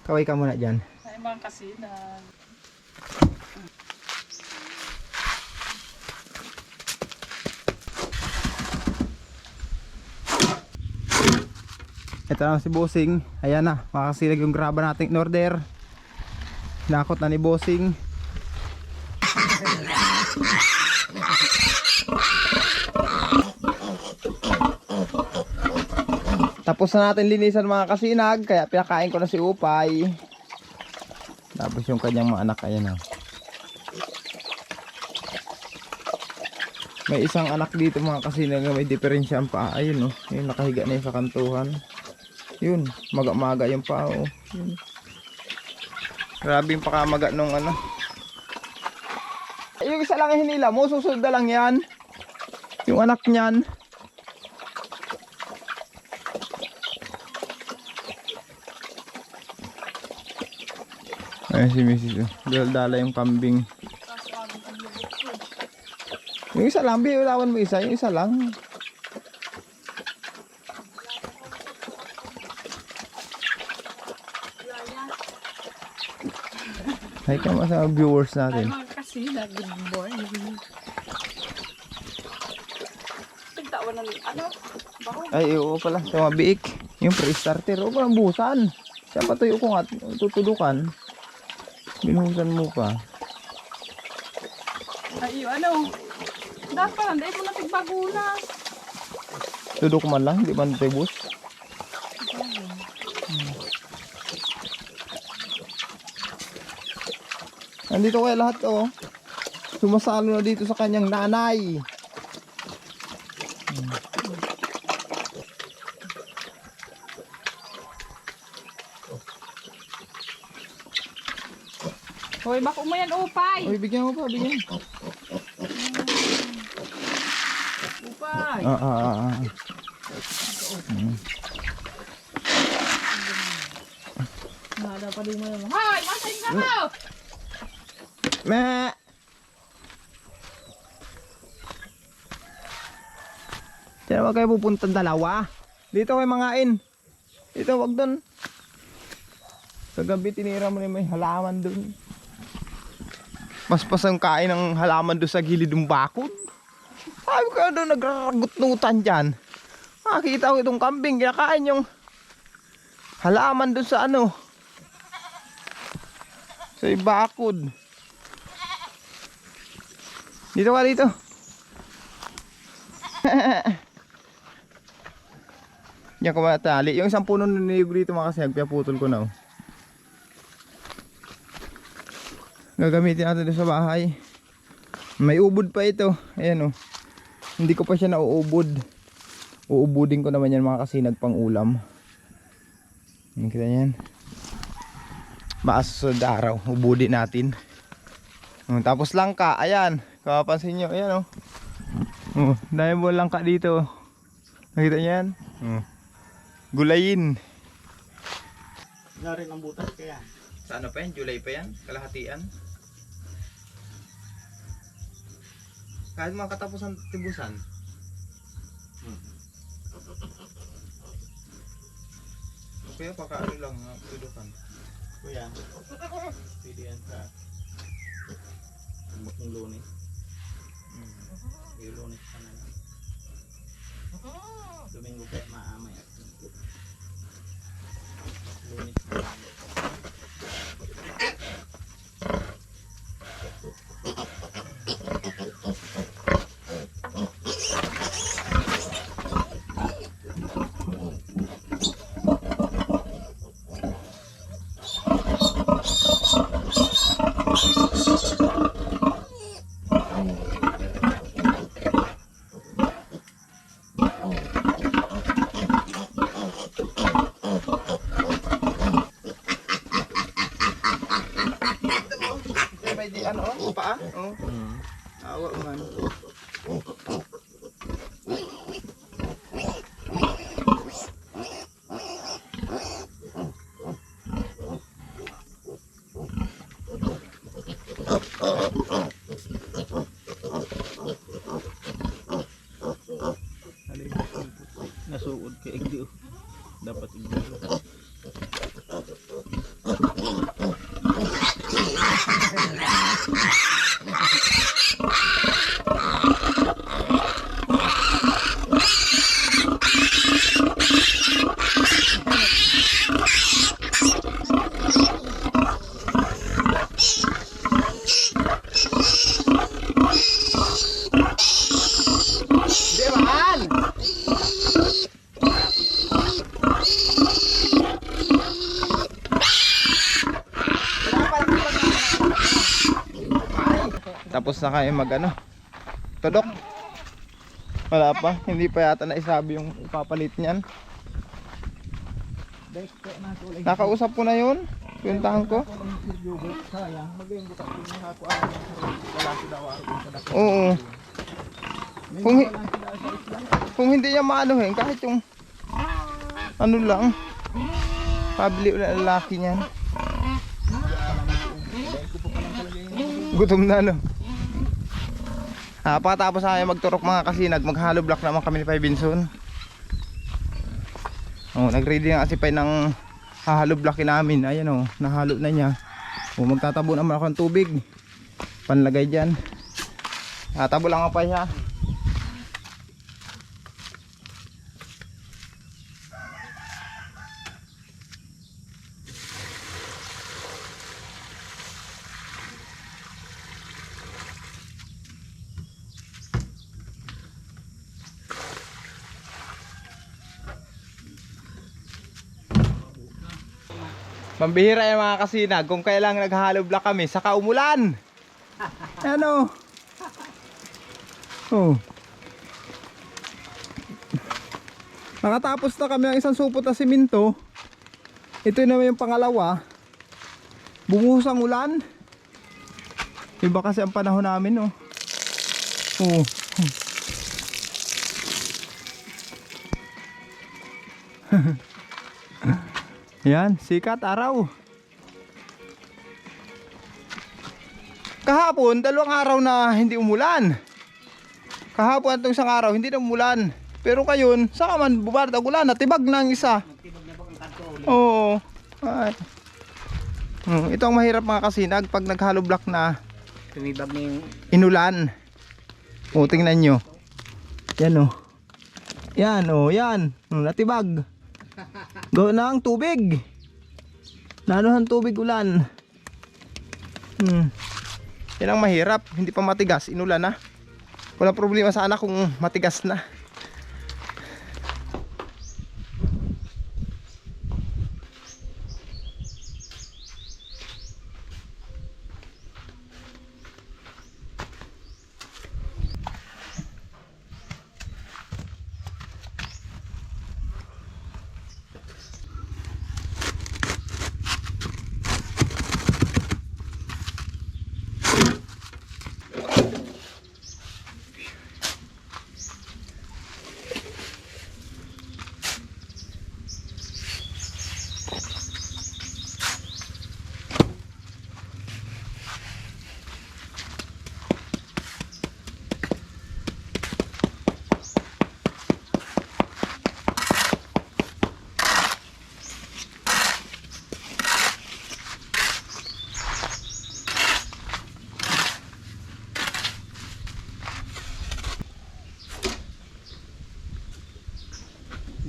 Kaway ka muna dyan. Ay, mga kasinag. Ito na si Bossing. Ayan na, makasilag yung graba nating in order. Nakot na ni Bossing. Tapos na natin linisan mga kasinag, kaya pinakain ko na si Upay. Tapos yung kanyang mga anak, ayan na. May isang anak dito mga kasinag na may diferensya ang paa. Ayun, oh, yung nakahiga na yun sa kantuhan. Yun, maga-maga yung paa, oh. Yun. Grabe yung pakamaga nung ano. Yung isa lang hinila mo, susunod na lang yan. Yung anak niyan. Ayan si Mrs. Dala yung kambing. Yung isa lang, biulawan mo isa. Yung isa lang. Hi ka mga sa viewers natin. Ay, mga kasinag. Good morning. Tigtawan na ano? Bako. Ay, oo pala. Sa mga biik. Yung pre-starter. O palang buhusan. Siya patuyo ko nga. Tutudukan. Binuhusan mo pa. Ay, ano? Dapat lang. Dahil ko na tigbagulas. Tudok man lang. Di man tibus. Nandito kayo lahat, oh. Sumasalo na dito sa kanyang nanay. Hoy, bako mo yan, Upay. Uy, bigyan mo pa, bigyan. Upay. Nada pa din mo naman. Hoy, masay ka mo! Me. Diyan wag kayo pupuntang dalawa. Dito kayo mangain. Dito wag doon. Kagabi tinira mo na may halaman doon. Mas pasang kain ng halaman doon sa gilid ng bakod. Sabi ko doon nagraragutnutan dyan. Makikita ko itong kambing. Kinakain yung halaman doon sa ano. Sa bakod. Dito ka dito. Diyan ko matali. Yung isang puno na niyog dito mga kasi nagpaputol ko na, oh. Gagamitin natin dito sa bahay. May ubod pa ito. Ayan, oh. Hindi ko pa siya nauubod. Uubudin ko naman yan mga kasi nagpang ulam. Kita yan. Baka susunod araw ubudin natin. Tapos langka. Ayan. Kapansin nyo, ayan, oh. Dahil mo langka dito. Nakita nyo yan? Gulayin. Garin ang butas kaya. Sa ano pa yan? July pa yan? Kalahatian? Kahit mga katapusan tibusan. Kaya pakaano lang, tudukan. Kuya, pwede yan sa buking lunes. Yung lunes pa na lang. Domingo kaya maamay at lunes pa na lang. May di ano, oh, paa? Oh. Awa man. Nasuod ka igdi. Dapat igdi. Tapos na kayo mag ano, tudok. Wala pa, hindi pa yata naisabi yung ipapalit niyan. Nakausap ko na yun, pinuntahan ko. Oo. Kung hindi niya maanuhin, kahit yung ano lang, pabili ulit ang lalaki niyan. Gutom na no. Pagkatapos na kayo magturok mga kasinag, maghalo block naman kami ni Pai Binson. Nag-ready na kasi Pai ng hahalo blockin namin. Ayan nahalo na niya. Magtatabo naman ako ng tubig, panlagay dyan. Tabo lang ako Pai ha. Pambihira yan mga kasinag, kung kailang naghahalo block kami, saka umulan. Ano? Nakatapos na kami ng isang supot na siminto. Ito naman yung pangalawa. Bumuhos ang ulan. Iba kasi ang panahon namin Yan, sikat araw. Kahapon, 2 araw na hindi umulan. Kahapon at isang araw, hindi na umulan. Pero ngayon, saka man bumart ang ulan, natibag na ang isa. Oo. Ay. Ito ang mahirap mga kasinag, pag naghalo block na Tumibag na yung inulan. Tingnan nyo. Yan Yan yan. Natibag. Go na ang tubig. Nanuhan tubig ulan. Yan ang mahirap. Hindi pa matigas. Inulan na. Wala problema sana kung matigas na.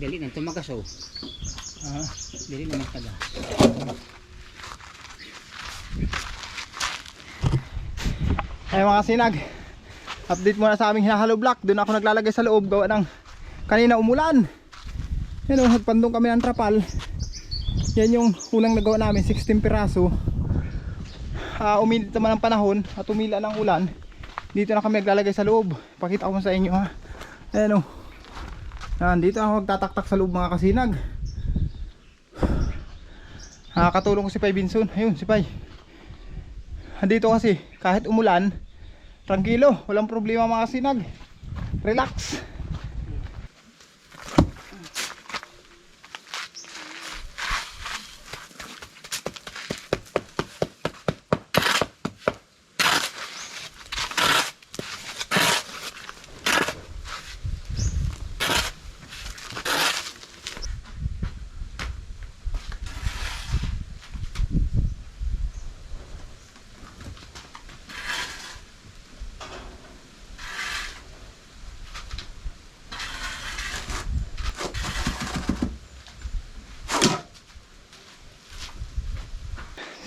dali nang tumagas dali na magtaga. Ay mga sinag, update muna sa aming hinahalo block. Doon ako naglalagay sa loob gawa ng kanina umulan. Yan nagpandong kami ng trapal. Yan yung unang nagawa namin, 16 piraso. Umilit naman ang panahon at umila ng ulan. Dito na kami naglalagay sa loob. Pakita ko sa inyo ha. Ayan dito ako magtataktak sa loob mga kasinag. Katulong ko si Pai Binson. Ayun si Pai. Dito kasi kahit umulan, tranquilo, walang problema mga kasinag. Relax.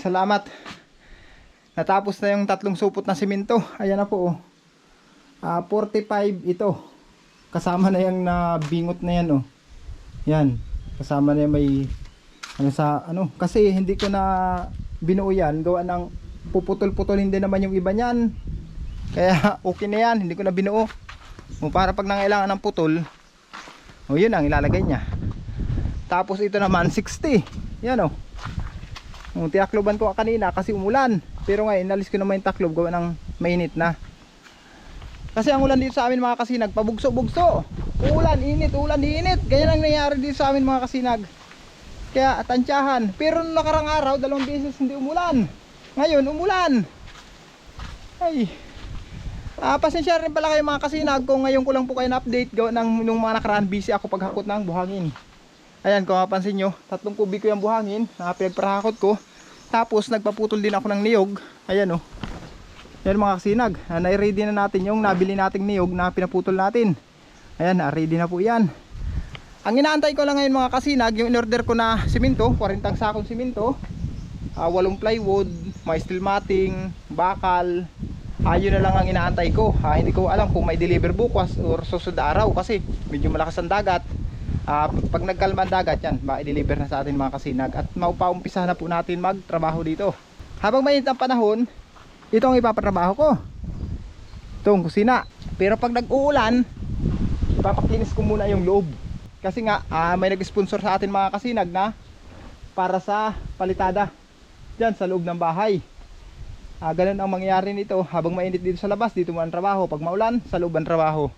salamat. Natapos na yung 3 supot na simento. Ayan na po, oh. 45 ito. Kasama na yung nabingot na yan, oh. Yan. Kasama na yung may kasi hindi ko na binuo yan. Gawa ng puputol-putulin din naman yung iba niyan. Kaya okay na yan. Hindi ko na binuo. Para pag nangailangan ng putol, yun ang ilalagay niya. Tapos ito naman 60. Yan, oh. Tinakloban ko kanina kasi umulan. Pero ngayon inalis ko naman yung taklob gawa ng mainit na. Kasi ang ulan dito sa amin mga kasinag, pabugso-bugso. Ulan, init, ganyan ang nangyayari dito sa amin mga kasinag. Kaya tansyahan. Pero nung nakarang araw, 2 beses hindi umulan. Ngayon umulan. Ay, pasensya rin pala kayo mga kasinag kung ngayon ko lang po kayo na-update. Gawa ng nung mga nakaraan busy ako paghakot ng buhangin. Ayan, kung mapansin nyo, 3 kubiko yung buhangin na pinagparahakot ko. Tapos nagpaputol din ako ng niyog. Ayan, oh. Yan mga kasinag, na-ready na natin yung nabili nating niyog na pinaputol natin. Ayan, ready na po yan. Ang inaantay ko lang ngayon mga kasinag, yung in-order ko na simento, 40 sakong simento, 8 plywood, may steel matting, bakal. Yun na lang ang inaantay ko. Hindi ko alam kung may deliver bukas or susunod araw kasi medyo malakas ang dagat. Pag nagkalma ang dagat yan, ma-deliver na sa atin mga kasinag. At maupa-umpisa na po natin magtrabaho dito. Habang mainit ang panahon, ito ang ipapatrabaho ko. Itong kusina. Pero pag nag-uulan, ipapakinis ko muna yung loob. Kasi nga, may nag-sponsor sa atin mga kasinag na para sa palitada dyan sa loob ng bahay. Ganun ang mangyayari nito. Habang mainit dito sa labas, dito mo ang trabaho. Pag maulan, sa loob ang trabaho.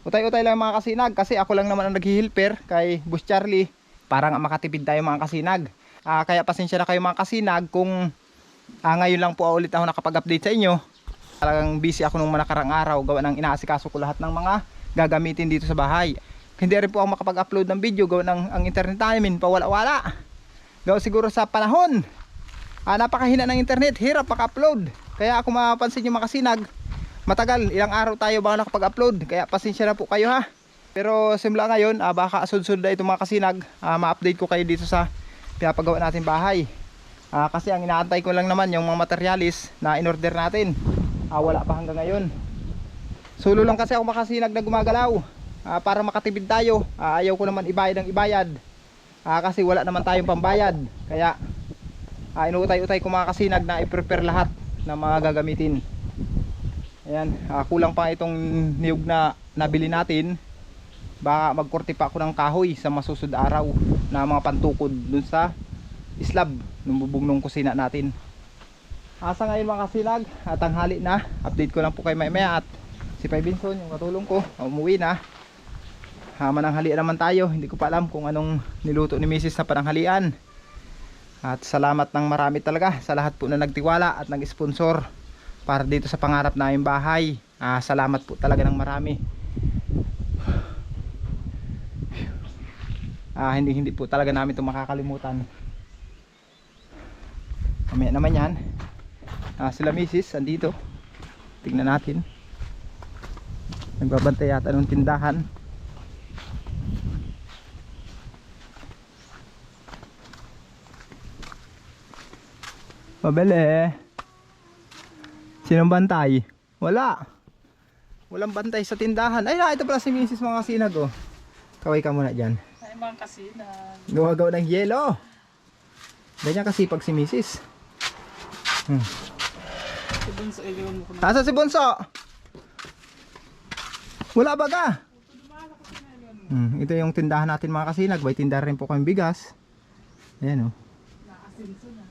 Utay-utay lang mga kasinag. Kasi ako lang naman ang naghihilper kay Boss Charlie. Para nga makatipid tayo mga kasinag. Kaya pasensya na kayo mga kasinag kung ngayon lang po ulit ako nakapag-update sa inyo. Talagang busy ako nung nakarang araw. Gawa ng inaasikaso ko lahat ng mga gagamitin dito sa bahay. Hindi rin po ako makapag-upload ng video. Gawa ng ang internet namin pawala-wala. Gawa siguro sa panahon. Napakahina ng internet. Hirap maka-upload. Kaya kung mapapansin nyo mga kasinag, matagal, ilang araw tayo baka nakapag-upload. Kaya pasensya na po kayo ha. Pero simula ngayon, baka sunod-sunod na itong mga kasinag, ma-update ko kayo dito sa pinapagawa natin bahay. Kasi ang inaantay ko lang naman yung mga materialis na in-order natin. Wala pa hanggang ngayon. Solo lang kasi ako makasinag na gumagalaw. Para makatipid tayo. Ayaw ko naman ibayad ang ibayad. Kasi wala naman tayong pambayad. Kaya inuutay-utay ko mga kasinag na i-prepare lahat na mga gagamitin. Ayan, kulang pa itong niyog na nabili natin. Baka magkorte pa ako ng kahoy sa masusunod araw na mga pantukod dun sa slab ng bubong ng kusina natin. Sa ngayon mga kasinag, tanghali na. Update ko lang po kay maya at si Pybinson, yung katulong ko, umuwi na. Mananghalian naman tayo. Hindi ko pa alam kung anong niluto ni Mrs. na pananghalian. At salamat ng marami talaga sa lahat po na nagtiwala at nag-sponsor para dito sa pangarap namin bahay. Salamat po talaga ng marami. Hindi po talaga namin ito makakalimutan. Mamaya naman yan. Sila Mrs. andito. Tingnan natin. Nagbabantay yata ng tindahan. Pabili. Sinong bantay? Wala. Walang bantay sa tindahan. Ay ito pala si Mrs. mga kasinag. Kaway ka muna dyan. Ay mga kasinag. Gumagaw ng yelo. Ganyan kasi pag si Mrs. Si Bunso, iliwan mo ko na. Asa si Bunso? Wala ba ka? Ito yung tindahan natin mga kasinag. May tindahan rin po kami bigas. Ayan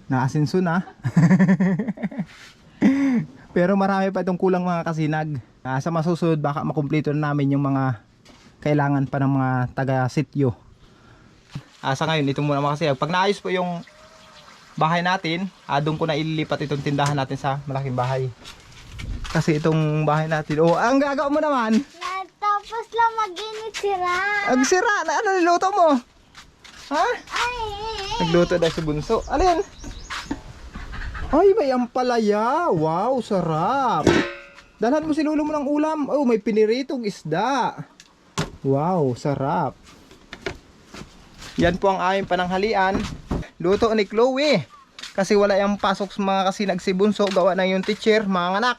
Naasinso na. Pero marami pa itong kulang mga kasinag. Sa masusunod baka makumpleto na namin yung mga kailangan pa ng mga taga-sityo. Sa ngayon ito muna mga kasinag. Pag naayos po yung bahay natin, doon ko na ililipat itong tindahan natin sa malaking bahay. Kasi itong bahay natin, ang gagawa mo naman. Tapos lang mag-init sira. Ang sira, ano niluto mo? Ha? Ay. Nagluto dahil si Bunso. Alin? Ay, may ampalaya. Wow, sarap. Dalhan mo si lulo mo ng ulam. May piniritong isda. Wow, sarap. Yan po ang aming pananghalian. Luto ni Chloe. Kasi wala yung pasok sa mga kasinag si Bunso. Gawa ng yung teacher, mga anak.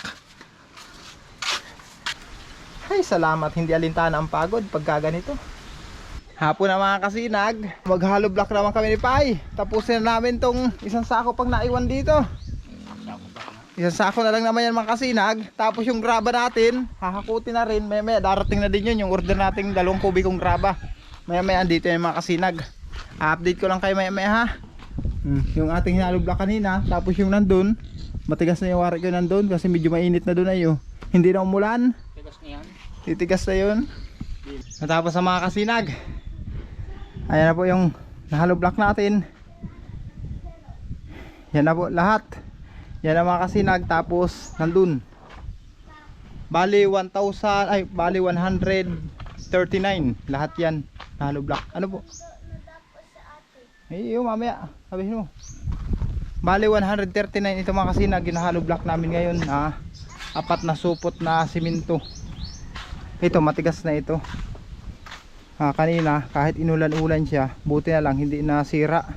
Ay, salamat. Hindi alintana ang pagod pagka ganito. Hapon na mga kasinag. Maghalo block naman kami ni Pai. Tapusin na namin tong isang sako pang naiwan dito. Isang sako na lang naman yan mga kasinag. Tapos yung graba natin, hahakutin na rin. Maya darating na din yun. Yung order nating 2 kubikong graba. Maya andito yung mga kasinag. Update ko lang kayo maya ha. Yung ating hinalo block kanina. Tapos yung nandun, matigas na yung wari ko nandun. Kasi medyo mainit na dun ayo. Hindi na umulan. Tigas na yan. Titigas na yun. Natapos sa mga kasinag. Ayan na po yung nahalo block natin. Yan na po lahat. Yan na mga kasinag. Tapos nandun. Bali 1,000 bali 139 lahat yan. Nahalo block. Ano po? Ay, mamaya. Sabihin mo. Bali 139 ito mga kasinag. Ginahalo block namin ngayon. 4 na supot na simento. Ito matigas na ito. Kanina kahit inulan-ulan siya, buti na lang hindi nasira.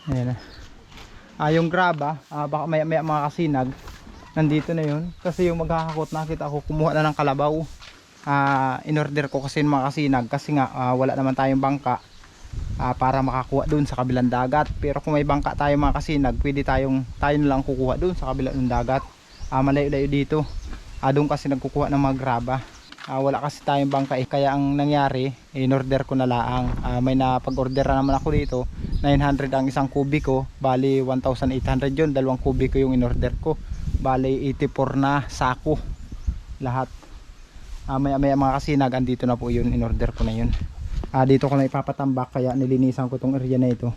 Ayan na. Yung graba, baka maya mga kasinag, nandito na yun. Kasi yung maghahakot, nakita ako kumuha na ng kalabaw. In-order ko kasi mga kasinag, kasi nga wala naman tayong bangka para makakuha dun sa kabilang dagat. Pero kung may bangka tayo mga kasinag, pwede tayo na lang kukuha dun sa kabilang dagat. Malayo-layo dito. Doon kasi nagkukuha ng mga graba. Wala kasi tayong bangka kaya ang nangyari, in-order ko na lang. May napag-order na naman ako dito. 900 ang isang kubiko, bali 1,800 yun. 2 kubiko yung in-order ko, bali 84 na sako lahat. Maya mga kasinag, andito na po yun, in-order ko na yun. Dito ko na ipapatambak, kaya nilinisan ko tong area na ito.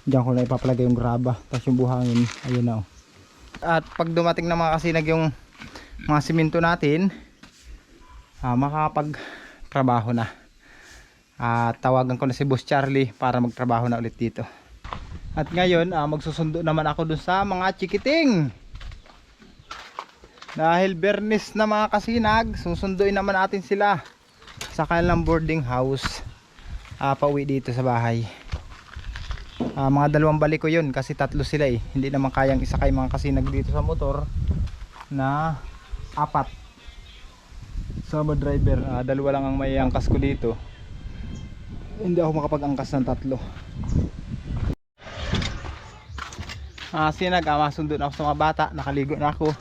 Diyan ko na ipapalagay yung graba, tapos yung buhangin, ayun na. At pag dumating na mga kasinag yung mga simento natin, makakapag-trabaho na. Tawagan ko na si Boss Charlie para magtrabaho na ulit dito. At ngayon magsusundo naman ako dun sa mga chikiting. Dahil Bernis na mga kasinag, susunduin naman natin sila sa kanilang boarding house. Pauwi dito sa bahay. Mga 2 balik ko yun kasi 3 sila eh. Hindi naman kayang isakay mga kasinag dito sa motor na 4 sama driver. 2 lang ang may angkas ko dito. Hindi ako makapag-angkas ng 3. Sinag, masundo na ako sa mga bata. Nakaligo na ako.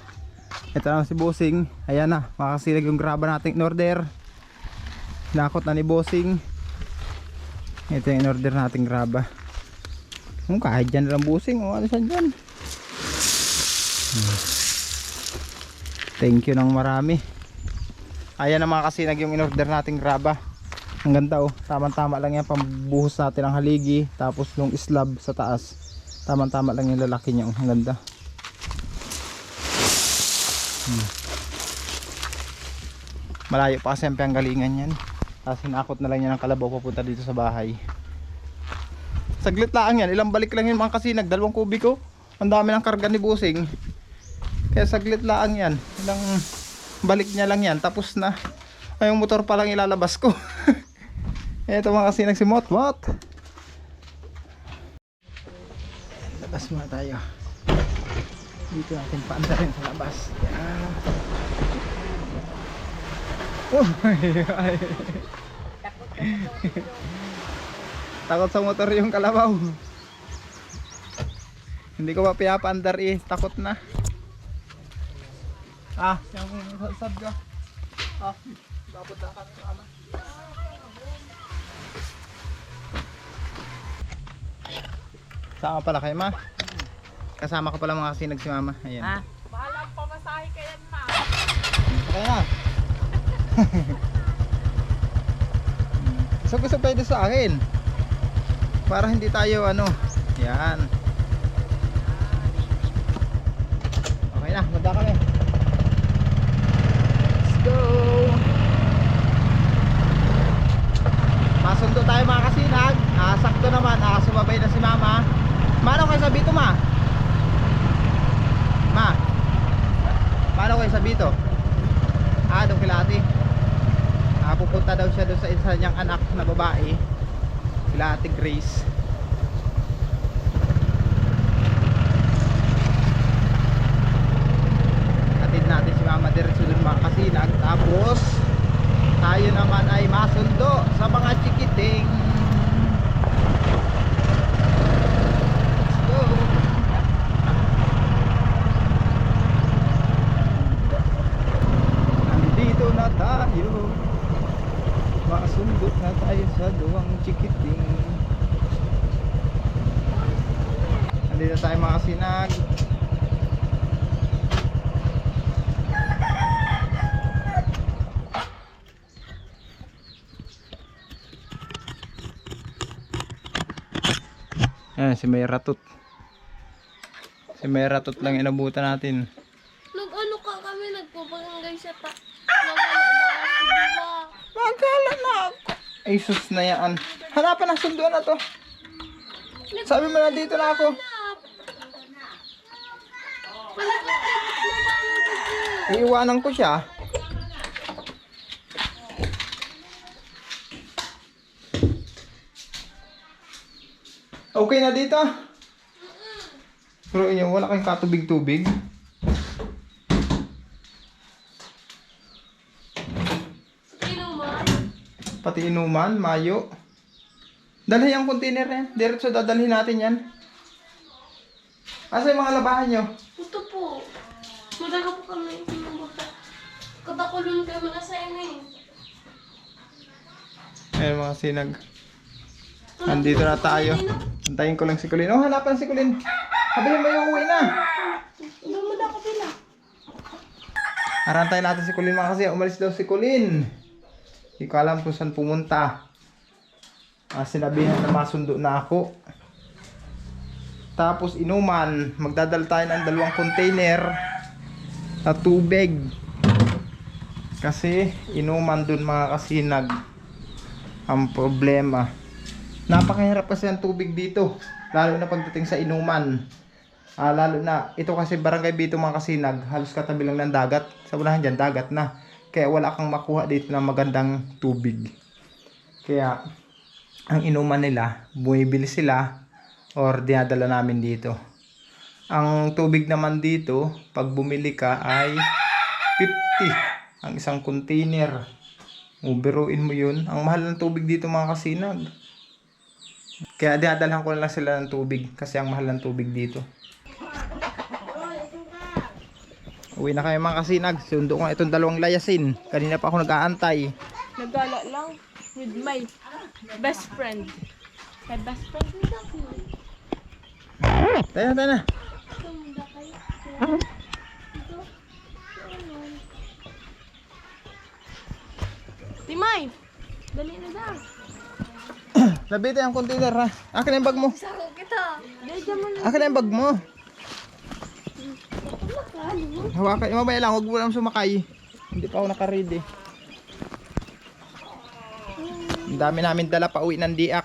Ito lang si Bossing. Ayan na, makasinag yung graba nating in-order. Nakot na ni Bossing. Ito yung in-order nating graba. Kahit dyan lang Bossing. Ano saan dyan? Thank you ng marami. Ayan na mga kasinag yung in-order nating graba. Ang ganda Tama-tama lang yan pambuhos natin ang haligi. Tapos yung slab sa taas. Tama-tama lang yung lalaki niya. Ang ganda. Malayo pa kasi ang galingan yan. Tapos hinakot na lang yan ng kalabaw papunta dito sa bahay. Saglit lang yan. Ilang balik lang yun mga kasinag. 2 kubiko. Ang dami ng karga ni Bossing. Kaya saglit lang yan. Ilang balik niya lang yan. Tapos na. Yung motor pa lang ilalabas ko. Ito mga kasinag si Motmot. Labas muna tayo. Dito natin paandarin sa labas. Takot sa motor yung kalabaw. Hindi ko pa pinapaandar takot na. Yung sad ka. Dapat na kami sama. Sama pala kayo ma? Kasama ko pala mga kasinag si mama. Ayan. Bahala ang pamasahe ka yan, ma. Kaya na. Gusto pwede sa akin. Para hindi tayo yan. Okay na, manda kami. Let's go. Masundo tayo mga kasinag. Sakto naman, sumabay na si mama. Mano kayo sa Bito ma? Mano kayo sa Bito? Doon kila ate. Pupunta daw siya doon sa isa niyang anak na babae. Sila Ate Grace. Atid natin si Mama diretso dun mga kasinag. Tapos tayo naman ay masundo sa mga chikiting. Let's go. Nandito na tayo. Masundo na tayo sa duwang chikiting. Nandito tayo mga kasinag. Ayan, si May Ratot. Si May Ratot lang inabutan natin. Nag-ano ka kami, nagpapangangay sa ta. Nagala daw ako, diba? Magkala na ako. Ay sus na yan. Hanapan ang sunduan na to. Sabi mo na dito na ako. Iiwanan ko siya. Okay na dito. Pero inyo, wala kayong katubig-tubig. Pati inuman, mayo. Dalhin ang container yan. Diretso dadalhin natin yan. Asa yung mga labahan nyo? Ito po. Madala po kami. Katakulun kami na sa inyo. Ayan mga sinag. Andito na tayo. Antayin ko lang si Colin. Oh, hanapan si Colin. Sabihin mo yung uwi na. Lumada ka pila. Arantayin natin si Colin mga kasi. Umalis daw si Colin. Hindi ko alam kung saan pumunta. Sinabihan na masundo na ako. Tapos inuman. Magdadala tayo ng 2 container na tubig. Kasi inuman dun mga kasinag. Ang problema. Napakahirap kasi ang tubig dito. Lalo na pagdating sa inuman. Lalo na ito kasi Barangay Bito mga kasinag. Halos katabi lang ng dagat. Sa unahan dyan dagat na. Kaya wala kang makuha dito na magandang tubig. Kaya ang inuman nila, bumibili sila or dinadala namin dito. Ang tubig naman dito, pag bumili ka ay 50 ang isang container. Biruin mo yun. Ang mahal ng tubig dito mga kasinag. Kaya dinadalhan ko na lang sila ng tubig kasi ang mahal ng tubig dito. Uwi na kayo mga kasinag. Sundo ko na itong 2 layasin. Kanina pa ako nag-aantay. Nagala lang with my best friend. My best friend is Tayo na. Timay! Dali na daw. Labito yung container ha. Akin na yung bag mo. Sako kita. Akin na yung bag mo. Hawakan. Mabaya lang. Huwag mo lang sumakay. Hindi pa ako nakaready. Ang dami namin dala pa uwi ng diak.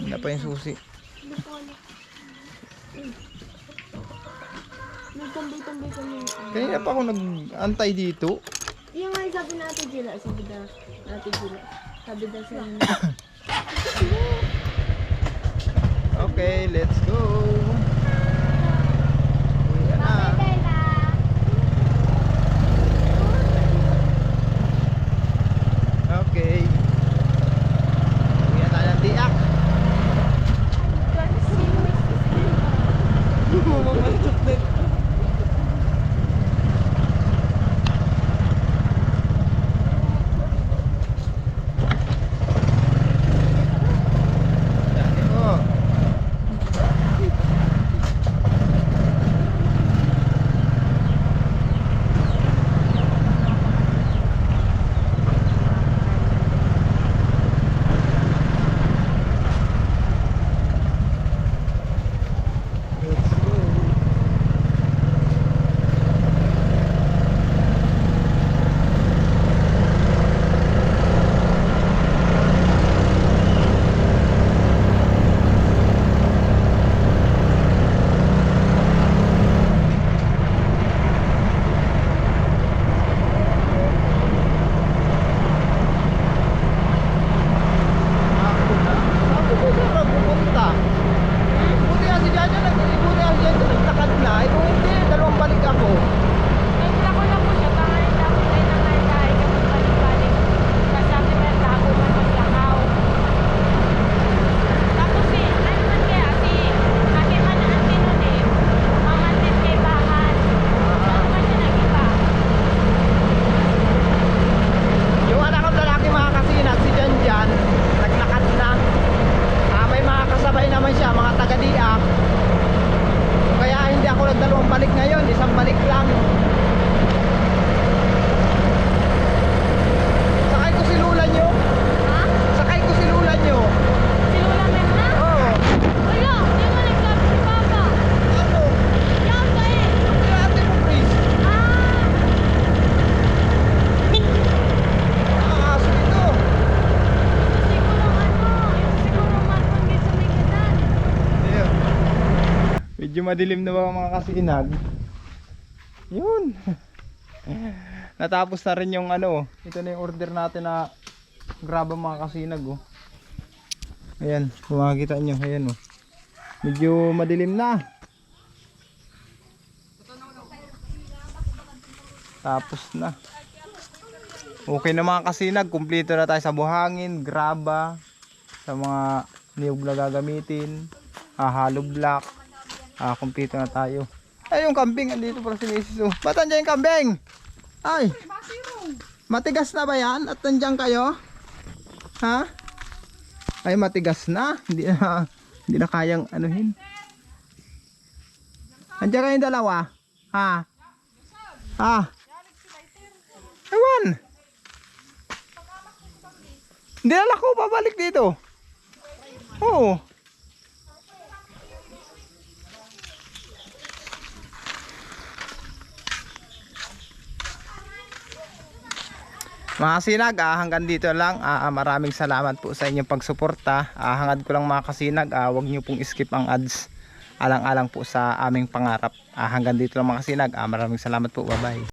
Hindi pa yung susi. Nagtambay-tambay kami. Kanina pa ako nag-antay dito. Yung nga sabi natin Gila. Sabi na natin Gila. Sabi na sa inyo. Okay, let's go. Uwi na. Okay. Uwi na tayo ng diak. Dami po. Medyo madilim na ba mga kasinag? Yun. Natapos na rin yung ano. Ito na yung order natin na graba mga kasinag oh. Ayan, kung makikita nyo, ayan oh. Medyo madilim na. Tapos na. Okay na mga kasinag, kumpleto na tayo sa buhangin, graba, sa mga niyog na gagamitin, hollow block. Kumpleto na tayo. Ay, yung kambing, andito pala si Mrs. Oh. Ba't andyan yung kambing? Ay, matigas na ba yan? At nandiyan kayo? Ha? Ay, matigas na. Hindi na kayang anuhin. Andiyan kayong dalawa? Ha? Ha? Ewan. Hindi na ako babalik dito. Oo. Mga kasinag, hanggang dito lang. Maraming salamat po sa inyong pagsuporta. Hangad ko lang mga kasinag, huwag nyo pong skip ang ads. Alang-alang po sa aming pangarap. Hanggang dito lang mga kasinag. Maraming salamat po. Bye bye.